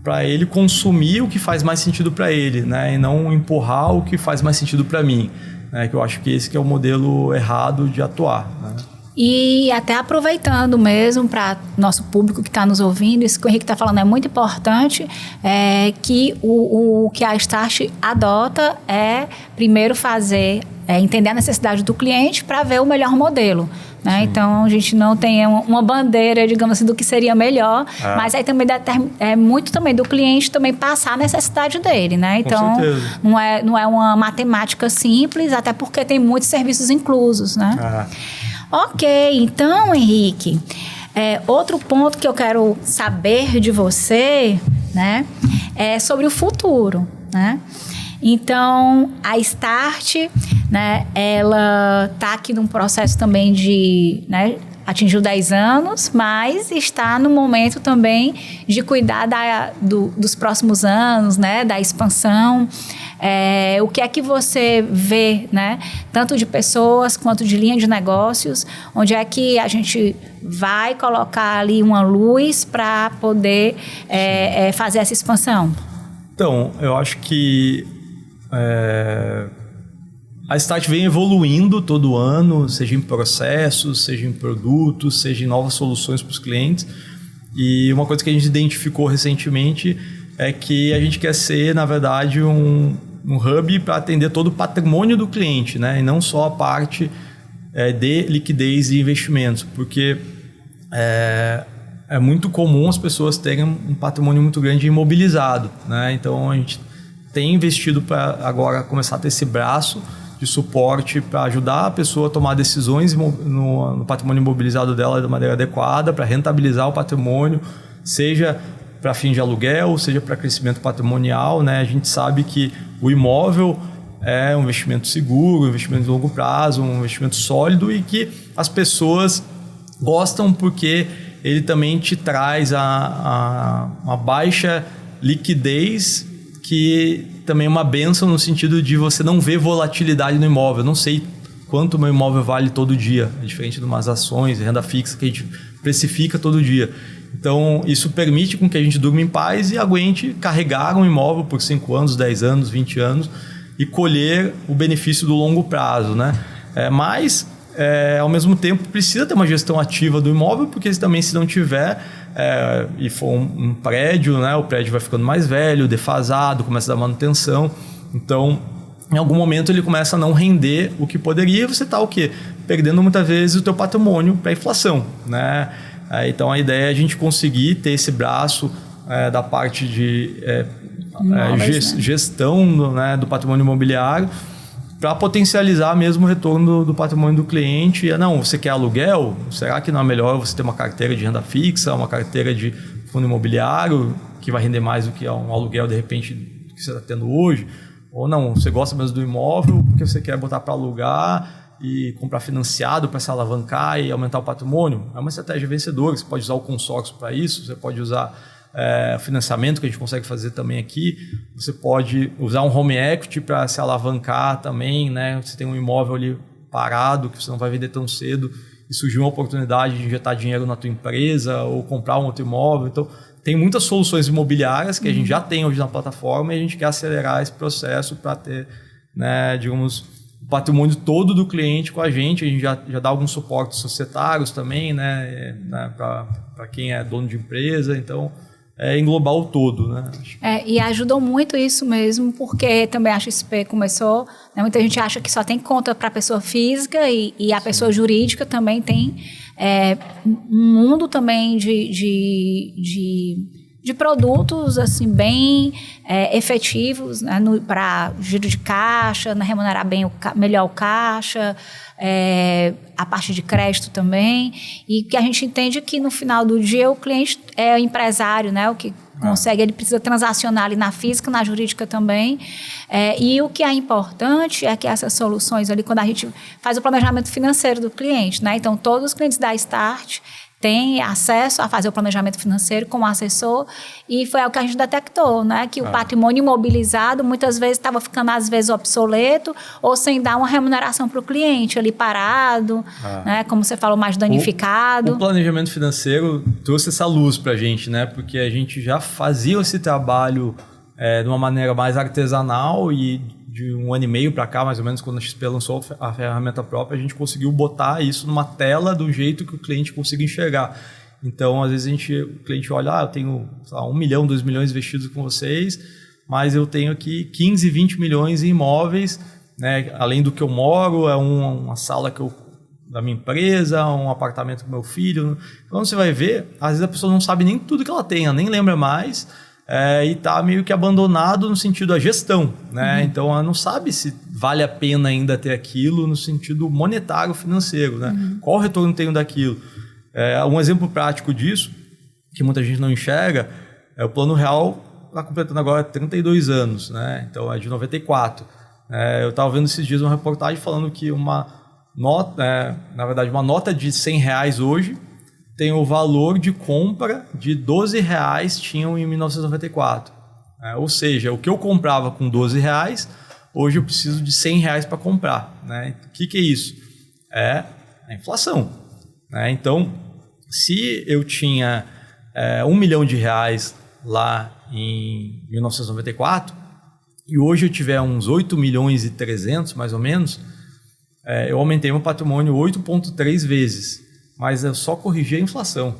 para ele consumir o que faz mais sentido para ele, né? E não empurrar o que faz mais sentido para mim. Que eu acho que esse que é o modelo errado de atuar, né? E até aproveitando mesmo para nosso público que está nos ouvindo, isso que o Henrique está falando é muito importante, que o que a Start adota primeiro entender a necessidade do cliente para ver o melhor modelo, né? Então, a gente não tem uma bandeira, digamos assim, do que seria melhor, mas aí também é muito também do cliente também passar a necessidade dele, né? Então, não é uma matemática simples, até porque tem muitos serviços inclusos, né? Ok, então, Henrique, outro ponto que eu quero saber de você, né, é sobre o futuro, né? Então, a Start, né, ela está aqui num processo também de, né, atingiu 10 anos, mas está no momento também de cuidar dos próximos anos, né, da expansão. O que é que você vê, né, tanto de pessoas quanto de linha de negócios, onde é que a gente vai colocar ali uma luz para poder fazer essa expansão? Então, eu acho que a Start vem evoluindo todo ano, seja em processos, seja em produtos, seja em novas soluções para os clientes. E uma coisa que a gente identificou recentemente é que a gente quer ser, na verdade, um hub para atender todo o patrimônio do cliente, né? E não só a parte de liquidez e investimentos, porque é muito comum as pessoas terem um patrimônio muito grande imobilizado, né? Então, a gente tem investido para agora começar a ter esse braço de suporte para ajudar a pessoa a tomar decisões no patrimônio imobilizado dela de maneira adequada, para rentabilizar o patrimônio, seja para fim de aluguel, seja para crescimento patrimonial, né? A gente sabe que o imóvel é um investimento seguro, um investimento de longo prazo, um investimento sólido e que as pessoas gostam porque ele também te traz uma baixa liquidez, que também é uma bênção no sentido de você não ver volatilidade no imóvel. Eu não sei quanto o meu imóvel vale todo dia, é diferente de umas ações, renda fixa que a gente precifica todo dia. Então, isso permite com que a gente durma em paz e aguente carregar um imóvel por 5 anos, 10 anos, 20 anos e colher o benefício do longo prazo, né? Mas, ao mesmo tempo, precisa ter uma gestão ativa do imóvel, porque também se não tiver e for um prédio, né, o prédio vai ficando mais velho, defasado, começa a dar manutenção. Então, em algum momento ele começa a não render o que poderia, e você está o quê? Perdendo muitas vezes o teu patrimônio para a inflação, né? Então a ideia é a gente conseguir ter esse braço da parte de gestão, né, do patrimônio imobiliário, para potencializar mesmo o retorno do patrimônio do cliente. Não, você quer aluguel? Será que não é melhor você ter uma carteira de renda fixa, uma carteira de fundo imobiliário, que vai render mais do que um aluguel, de repente, que você está tendo hoje? Ou não, você gosta mesmo do imóvel porque você quer botar para alugar e comprar financiado para se alavancar e aumentar o patrimônio? É uma estratégia vencedora. Você pode usar o consórcio para isso, você pode usar financiamento, que a gente consegue fazer também aqui. Você pode usar um home equity para se alavancar também, né? Você tem um imóvel ali parado que você não vai vender tão cedo e surgiu uma oportunidade de injetar dinheiro na tua empresa ou comprar um outro imóvel. Então, tem muitas soluções imobiliárias que a gente já tem hoje na plataforma e a gente quer acelerar esse processo para ter, né, digamos, o patrimônio todo do cliente com a gente. A gente já dá alguns suportes societários também, né, para quem é dono de empresa. Então, englobar o todo, né? E ajudou muito isso mesmo, porque também a XP começou, né, muita gente acha que só tem conta para a pessoa física e a pessoa jurídica também tem um mundo também de produtos assim, bem efetivos, né, para giro de caixa, né, remunerar bem melhor o caixa, a parte de crédito também, e que a gente entende que no final do dia o cliente é o empresário, né, o que consegue, ele precisa transacionar ali na física, na jurídica também, e o que é importante é que essas soluções ali, quando a gente faz o planejamento financeiro do cliente, né, então todos os clientes da Start tem acesso a fazer o planejamento financeiro como assessor, e foi algo que a gente detectou, né? Que o patrimônio imobilizado muitas vezes estava ficando, às vezes, obsoleto ou sem dar uma remuneração para o cliente ali parado, né? Como você falou, mais danificado. O planejamento financeiro trouxe essa luz para a gente, né? Porque a gente já fazia esse trabalho de uma maneira mais artesanal e de 1 ano e meio para cá, mais ou menos, quando a XP lançou a ferramenta própria, a gente conseguiu botar isso numa tela do jeito que o cliente consiga enxergar. Então, às vezes, o cliente olha, eu tenho 1 milhão, 2 milhões investidos com vocês, mas eu tenho aqui 15, 20 milhões em imóveis, né? Além do que eu moro, uma sala da minha empresa, um apartamento com meu filho. Então, você vai ver, às vezes a pessoa não sabe nem tudo que ela tem, ela nem lembra mais, e está meio que abandonado no sentido da gestão, né? Então, ela não sabe se vale a pena ainda ter aquilo no sentido monetário, financeiro, né? Qual o retorno tenho daquilo? Um exemplo prático disso, que muita gente não enxerga, é o Plano Real, está completando agora 32 anos, né? Então, é de 94. Eu estava vendo esses dias uma reportagem falando que uma nota de R$100 hoje tem o valor de compra de R$12 tinham em 1994. Ou seja, o que eu comprava com R$12, hoje eu preciso de R$100 para comprar, né? O que é isso? É a inflação, né? Então, se eu tinha R$1 milhão lá em 1994 e hoje eu tiver uns 8 milhões e 300, mais ou menos, eu aumentei meu patrimônio 8,3 vezes. Mas eu só corrigi a inflação,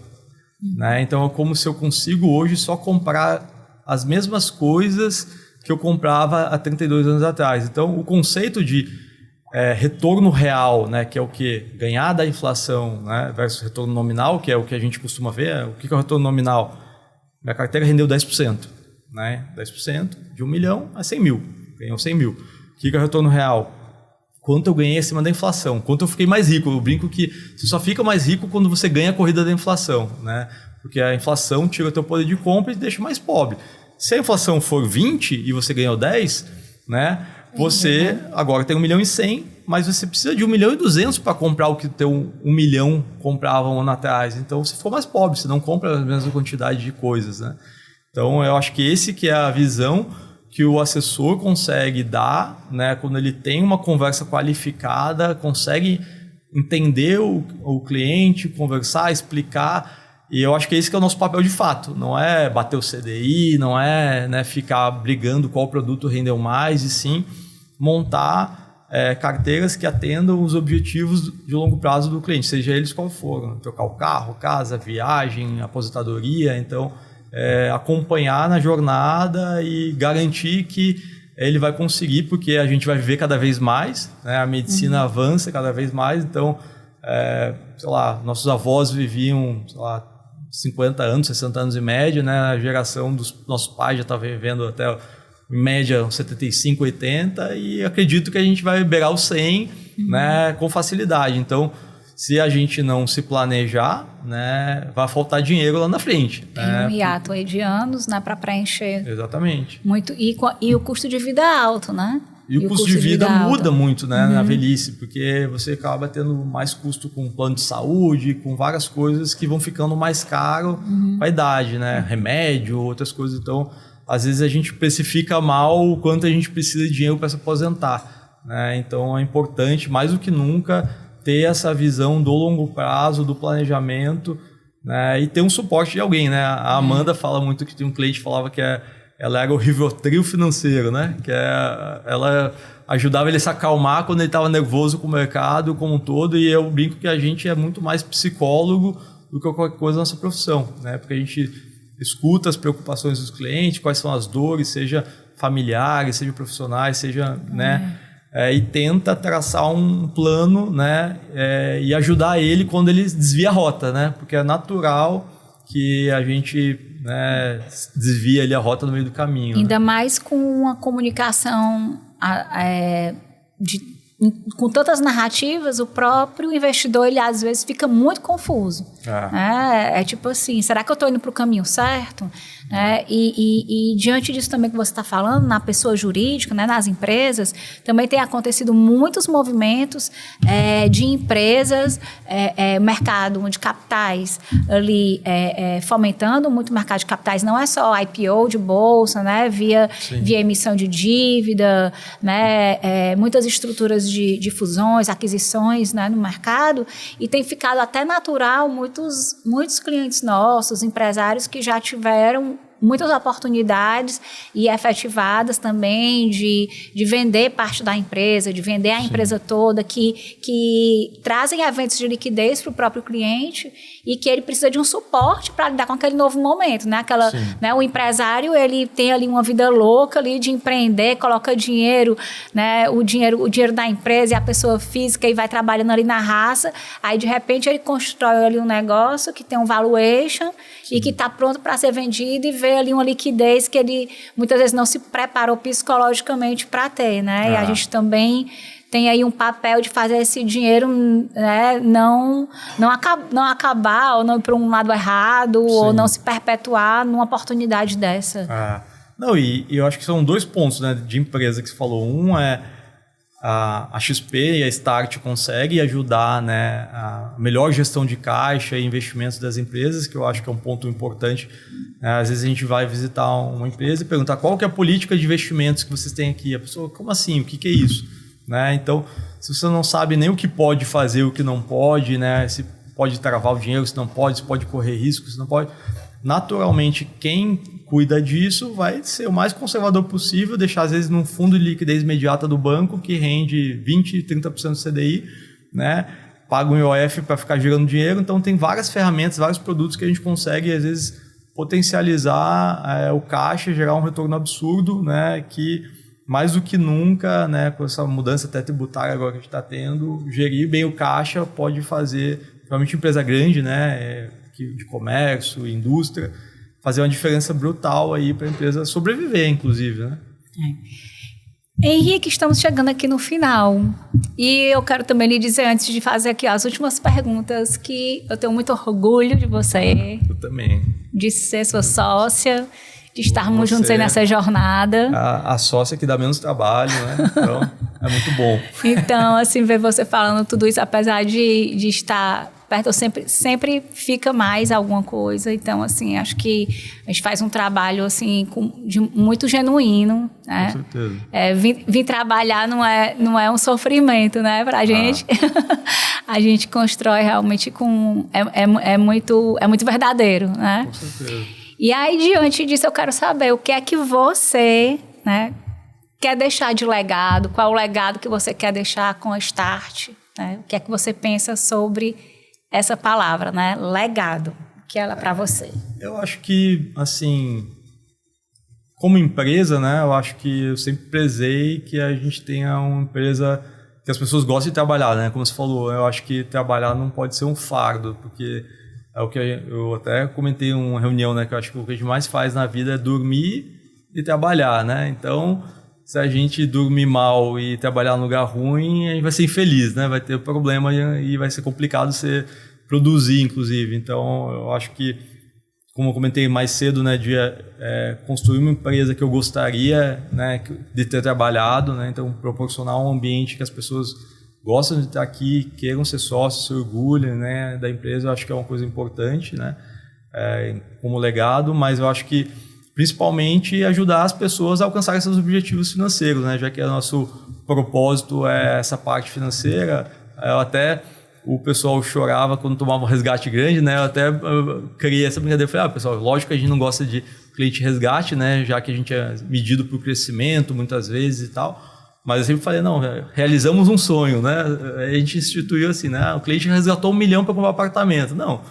né? Então é como se eu consigo hoje só comprar as mesmas coisas que eu comprava há 32 anos atrás. Então o conceito de retorno real, né, que é o que? Ganhar da inflação, né, versus retorno nominal, que é o que a gente costuma ver. O que é o retorno nominal? Minha carteira rendeu 10%, né? 10% de 1 milhão a 100 mil. Ganhou 100 mil. O que é o retorno real? Quanto eu ganhei acima da inflação, quanto eu fiquei mais rico. Eu brinco que você só fica mais rico quando você ganha a corrida da inflação, né? Porque a inflação tira o teu poder de compra e te deixa mais pobre. Se a inflação for 20 e você ganhou 10, né? Você agora tem 1 milhão e 100, mas você precisa de 1 milhão e 200 para comprar o que o teu 1 milhão comprava um ano atrás. Então você ficou mais pobre, você não compra a mesma quantidade de coisas, né? Então eu acho que esse que é a visão que o assessor consegue dar, né, quando ele tem uma conversa qualificada, consegue entender o cliente, conversar, explicar, e eu acho que esse que é o nosso papel de fato, não é bater o CDI, não é, né, ficar brigando qual produto rendeu mais, e sim montar carteiras que atendam os objetivos de longo prazo do cliente, seja eles qual forem, trocar o carro, casa, viagem, aposentadoria. Então acompanhar na jornada e garantir que ele vai conseguir, porque a gente vai viver cada vez mais, né? A medicina avança cada vez mais, então, sei lá, nossos avós viviam, sei lá, 50 anos, 60 anos em média, né? A geração dos nossos pais já está vivendo até, em média, 75, 80, e acredito que a gente vai beirar os 100, né, com facilidade. Então, se a gente não se planejar, né, vai faltar dinheiro lá na frente. Tem um hiato aí de anos, né, para preencher. Exatamente. Muito, e o custo de vida é alto, né? E o custo de vida muda muito, né, na velhice, porque você acaba tendo mais custo com plano de saúde, com várias coisas que vão ficando mais caro com a idade, né? Remédio, outras coisas. Então, às vezes a gente especifica mal o quanto a gente precisa de dinheiro para se aposentar, né? Então, é importante, mais do que nunca, ter essa visão do longo prazo, do planejamento, né? E ter um suporte de alguém, né? A Amanda fala muito que tem um cliente que falava que ela era o Rivotril financeiro, né? Que ela ajudava ele a se acalmar quando ele estava nervoso com o mercado como um todo, e eu brinco que a gente é muito mais psicólogo do que qualquer coisa na nossa profissão, né? Porque a gente escuta as preocupações dos clientes, quais são as dores, seja familiares, seja profissionais, seja, né? E tenta traçar um plano, né? E ajudar ele quando ele desvia a rota, né? Porque é natural que a gente, né, desvia ali a rota no meio do caminho. Ainda, né? mais com uma comunicação com tantas narrativas, o próprio investidor, ele às vezes fica muito confuso. É tipo assim, será que eu estou indo para o caminho certo? E diante disso também que você está falando, na pessoa jurídica, né, nas empresas, também tem acontecido muitos movimentos de empresas, mercado de capitais ali, fomentando muito o mercado de capitais, não é só IPO de bolsa, né, via emissão de dívida, né, muitas estruturas de fusões, aquisições, né, no mercado, e tem ficado até natural muitos clientes nossos, empresários que já tiveram muitas oportunidades e efetivadas também de vender parte da empresa, de vender a empresa toda, que trazem eventos de liquidez para o próprio cliente e que ele precisa de um suporte para lidar com aquele novo momento, né? O empresário, ele tem ali uma vida louca ali de empreender, coloca dinheiro, né? O dinheiro da empresa e a pessoa física e vai trabalhando ali na raça, aí de repente ele constrói ali um negócio que tem um valuation e que está pronto para ser vendido e vê ali uma liquidez que ele muitas vezes não se preparou psicologicamente para ter, né? E a gente também tem aí um papel de fazer esse dinheiro, né, não acabar ou não ir para um lado errado ou não se perpetuar numa oportunidade dessa. Não, e eu acho que são dois pontos, né, de empresa que você falou. Um é a XP e a Start conseguem ajudar, né, a melhor gestão de caixa e investimentos das empresas, que eu acho que é um ponto importante. Às vezes a gente vai visitar uma empresa e perguntar qual que é a política de investimentos que vocês têm aqui. A pessoa, como assim? O que é isso? Né? Então, se você não sabe nem o que pode fazer, o que não pode, né? Se pode travar o dinheiro, se não pode, se pode correr risco, se não pode. Naturalmente, quem cuida disso vai ser o mais conservador possível, deixar às vezes num fundo de liquidez imediata do banco que rende 20%, 30% do CDI, né? Paga um IOF para ficar girando dinheiro. Então, tem várias ferramentas, vários produtos que a gente consegue, às vezes, potencializar o caixa, gerar um retorno absurdo, né? Que mais do que nunca, né, com essa mudança até tributária agora que a gente está tendo, gerir bem o caixa pode fazer, principalmente empresa grande, né, de comércio, indústria, fazer uma diferença brutal aí para a empresa sobreviver, inclusive, né? Henrique, estamos chegando aqui no final e eu quero também lhe dizer, antes de fazer aqui as últimas perguntas, que eu tenho muito orgulho de você. Eu também. De ser sua sócia, de estarmos juntos aí nessa jornada. A sócia que dá menos trabalho, né? Então, é muito bom. Então, assim, ver você falando tudo isso, apesar de estar perto, sempre fica mais alguma coisa. Então, assim, acho que a gente faz um trabalho, assim, muito genuíno, né? Com certeza. Vir trabalhar não é um sofrimento, né, pra gente. A gente constrói realmente é muito verdadeiro, né? Com certeza. E aí, diante disso, eu quero saber o que é que você, né, quer deixar de legado, qual o legado que você quer deixar com a Start, né? O que é que você pensa sobre essa palavra, né, legado, que ela é para você? Eu acho que, assim, como empresa, né, eu acho que eu sempre prezei que a gente tenha uma empresa que as pessoas gostem de trabalhar, né? Como você falou, eu acho que trabalhar não pode ser um fardo, porque É o que eu até comentei em uma reunião, né? Que eu acho que o que a gente mais faz na vida é dormir e trabalhar, né? Então, se a gente dormir mal e trabalhar num lugar ruim, a gente vai ser infeliz, né? Vai ter problema e vai ser complicado você produzir, inclusive. Então, eu acho que, como eu comentei mais cedo, né, de construir uma empresa que eu gostaria, né, de ter trabalhado, né? Então, proporcionar um ambiente que as pessoas gostam de estar aqui, queiram ser sócios, se orgulhem, né, da empresa, eu acho que é uma coisa importante, né, como legado, mas eu acho que principalmente ajudar as pessoas a alcançar esses objetivos financeiros, né, já que o nosso propósito é essa parte financeira. O pessoal chorava quando tomava um resgate grande, né, eu criei essa brincadeira, falei, pessoal, lógico que a gente não gosta de cliente resgate, né, já que a gente é medido por crescimento muitas vezes e tal. Mas eu sempre falei, não, realizamos um sonho, né? A gente instituiu assim, né? O cliente resgatou 1 milhão para comprar um apartamento. Não,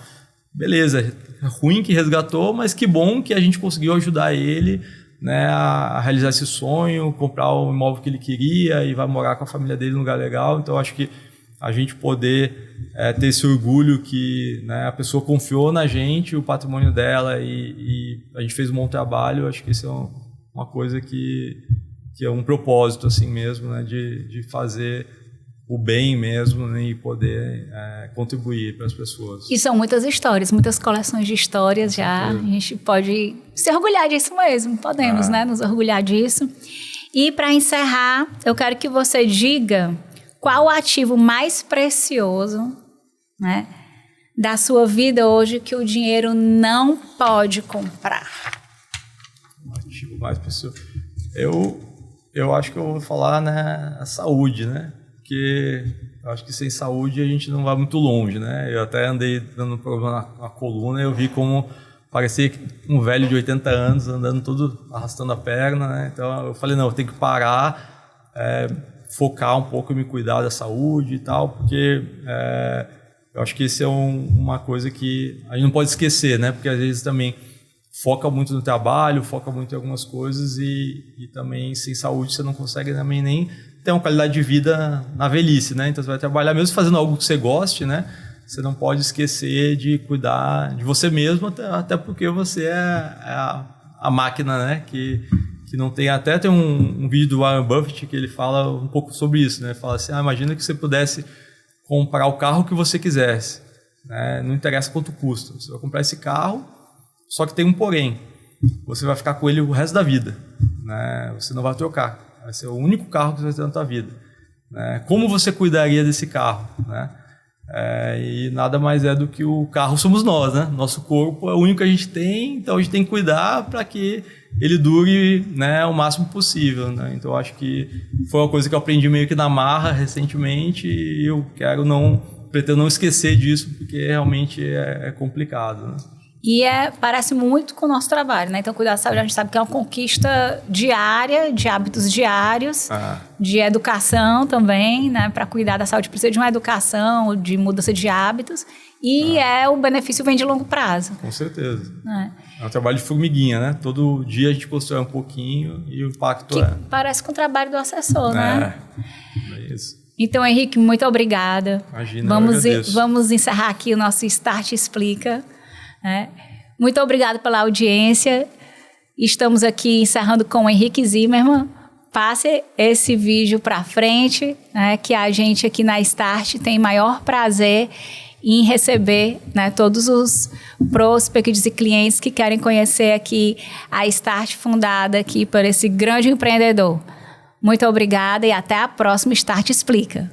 beleza, é ruim que resgatou, mas que bom que a gente conseguiu ajudar ele, né, a realizar esse sonho, comprar o imóvel que ele queria e vai morar com a família dele num lugar legal. Então, acho que a gente poder ter esse orgulho que, né, a pessoa confiou na gente, o patrimônio dela e a gente fez um bom trabalho, acho que isso é uma coisa que é um propósito assim mesmo, né, de fazer o bem mesmo, né, e poder contribuir para as pessoas. E são muitas histórias, muitas coleções de histórias já. A gente pode se orgulhar disso mesmo, podemos, né, nos orgulhar disso. E para encerrar, eu quero que você diga qual o ativo mais precioso, né, da sua vida hoje que o dinheiro não pode comprar. O ativo mais precioso. Eu acho que eu vou falar, né, a saúde, né? Porque eu acho que sem saúde a gente não vai muito longe, né? Eu até andei dando problema na coluna e eu vi como parecia um velho de 80 anos andando todo arrastando a perna, né? Então eu falei, não, eu tenho que parar, focar um pouco e me cuidar da saúde e tal, porque eu acho que isso é uma coisa que a gente não pode esquecer, né? Porque às vezes também foca muito no trabalho, foca muito em algumas coisas e também sem saúde você não consegue também nem ter uma qualidade de vida na velhice, né? Então você vai trabalhar mesmo fazendo algo que você goste, né? Você não pode esquecer de cuidar de você mesmo, até porque você é a máquina, né? Que não tem... Até tem um vídeo do Warren Buffett que ele fala um pouco sobre isso, né? Fala assim, imagina que você pudesse comprar o carro que você quisesse, né? Não interessa quanto custa. Você vai comprar esse carro, só que tem um porém, você vai ficar com ele o resto da vida, né? Você não vai trocar, vai ser o único carro que você vai ter na sua vida, né? Como você cuidaria desse carro, né? E nada mais é do que o carro somos nós, né? Nosso corpo é o único que a gente tem, então a gente tem que cuidar para que ele dure, né, o máximo possível, né? Então acho que foi uma coisa que eu aprendi meio que na marra recentemente e eu pretendo não esquecer disso, porque realmente é complicado, né? E parece muito com o nosso trabalho, né? Então, cuidar da saúde, a gente sabe que é uma conquista diária, de hábitos diários, de educação também, né? Para cuidar da saúde precisa de uma educação, de mudança de hábitos. E o benefício vem de longo prazo. Com certeza. É um trabalho de formiguinha, né? Todo dia a gente constrói um pouquinho e o impacto parece com o trabalho do assessor, né? É isso. Então, Henrique, muito obrigada. Imagina, vamos encerrar aqui o nosso Start Explica. Muito obrigada pela audiência. Estamos aqui encerrando com o Henrique Zimmermann. Passe esse vídeo para frente, né, que a gente aqui na Start tem maior prazer em receber, né, todos os prospects e clientes que querem conhecer aqui a Start, fundada aqui por esse grande empreendedor. Muito obrigada e até a próxima Start Explica.